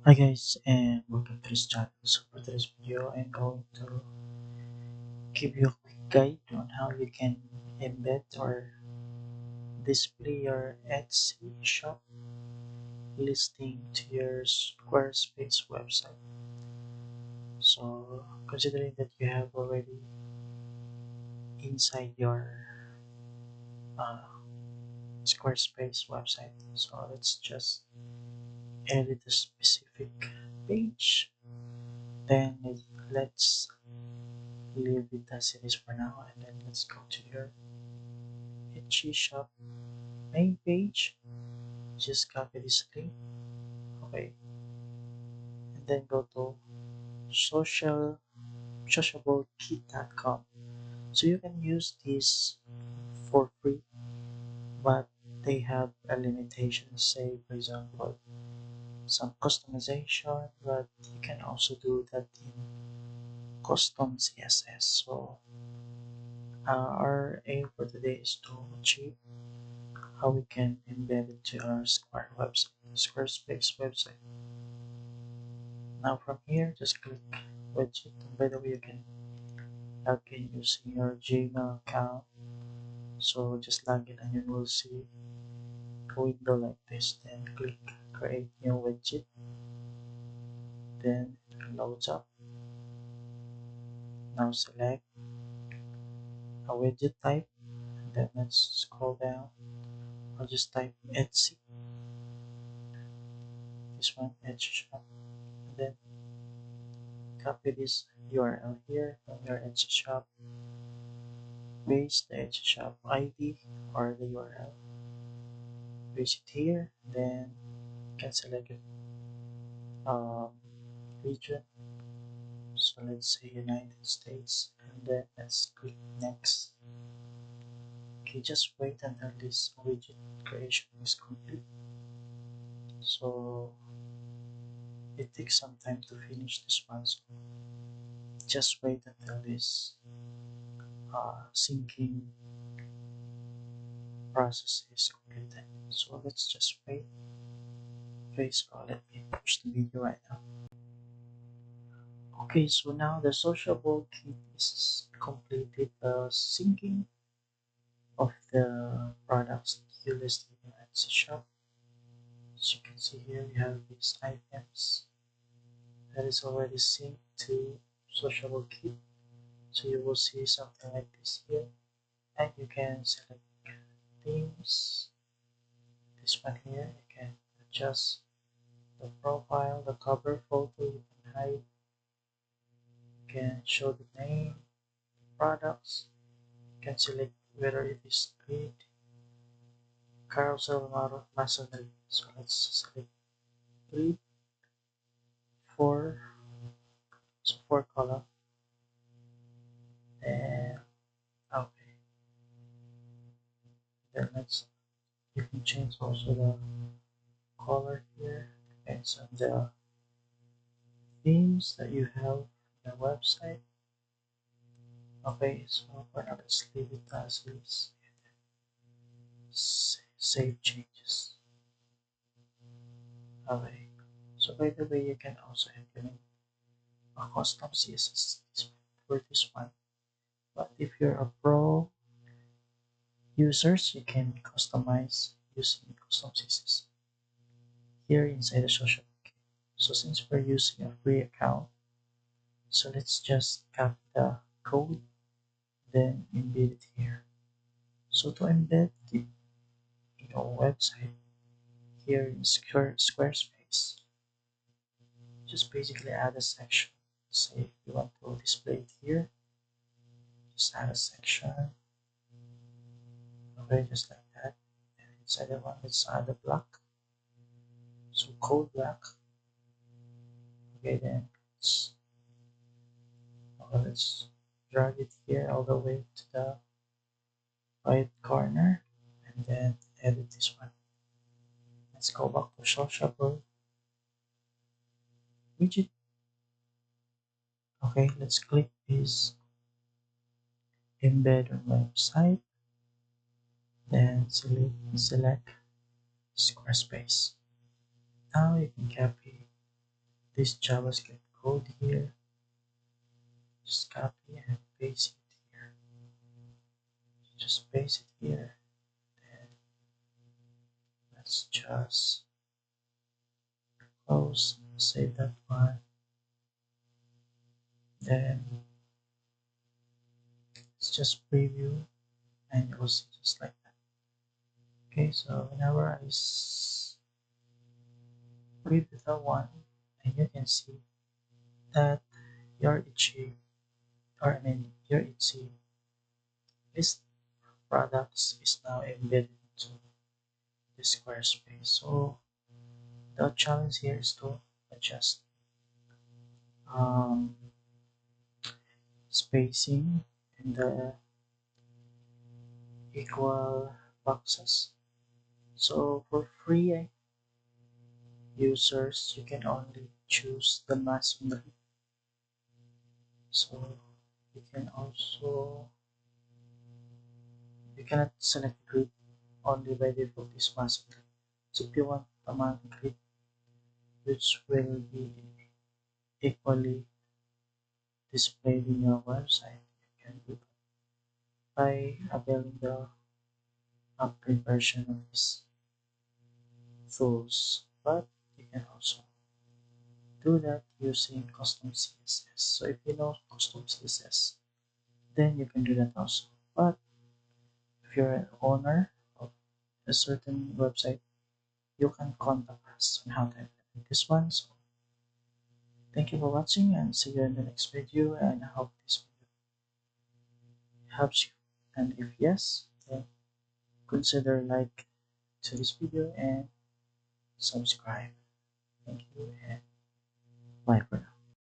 Hi guys, and welcome to this channel. So for today's video, I'm going to give you a quick guide on how you can embed or display your Etsy shop listing to your Squarespace website. So considering that you have already inside your uh, Squarespace website, so let's just edit a specific page. Then let's leave it as it is for now, and then let's go to your Etsy shop main page. Just copy this link, okay, and then go to social sociablekit.com. So you can use this for free, but they have a limitation. Say, for example, some customization, but you can also do that in custom CSS. So our aim for today is to achieve how we can embed it to our Squarespace website. Now from here, just click widget. And by the way, you can log in using your Gmail account. So just log in and you will see a window like this. Then click create new widget. Then it loads up. Now select a widget type. And then let's scroll down. I'll just type Etsy. This one, Etsy shop. And then copy this URL here from your Etsy shop. Paste the Etsy shop ID or the URL. Paste it here. Then you can select it um, region. So let's say United States, and then let's click next. Okay, just wait until this widget creation is complete. So it takes some time to finish this one. So just wait until this syncing process is completed. So let's just wait. Okay, so let me push the video right now. Okay, so now the sociable kit is completed the syncing of the products you listed in Etsy shop. As you can see here, we have these items that is already synced to SociableKit. So you will see something like this here, and you can select themes. This one here, you can adjust the profile, the cover photo, you can hide, you can show the name, products, you can select whether it is grid, carousel, model, masonry. So let's select grid for so four column. And okay, then let's you can change also the color here. Depends on the themes that you have on the website. Okay, so for now let's leave it as is. Save changes. Okay. So by the way, you can also implement a custom CSS for this one. But if you're a pro users, you can customize using custom CSS here inside the social kit. So since we're using a free account, so let's just copy the code, then embed it here. So to embed it in your website here in Squarespace, just basically add a section. Say if you want to display it here, just add a section. Okay, just like that. And inside that one, let's add a block. So code block. Okay, then let's drag it here all the way to the right corner, and then edit this one. Let's go back to sociable widget. Okay, let's click this embed on website, then select Squarespace. Now you can copy this JavaScript code here. Just copy and paste it here. Just paste it here. Then let's just close, save that one. Then let's just preview and it will see just like that. Okay, so whenever I preview that one, and you can see that your itchy, your itchy list products is now embedded into the Squarespace. So the challenge here is to adjust um, spacing in the equal boxes. So for free users, you can only choose the maximum. So you cannot select grid only by default is maximum. So if you want a grid which will be equally displayed in your website, you can do that by availing the upgrade version of these tools. But you can also do that using custom CSS. So if you know custom CSS, then you can do that also. But if you're an owner of a certain website, you can contact us on how to implement this one. So thank you for watching and see you in the next video, and I hope this video helps you. And if yes, then consider like to this video and subscribe. Thank you and bye for now.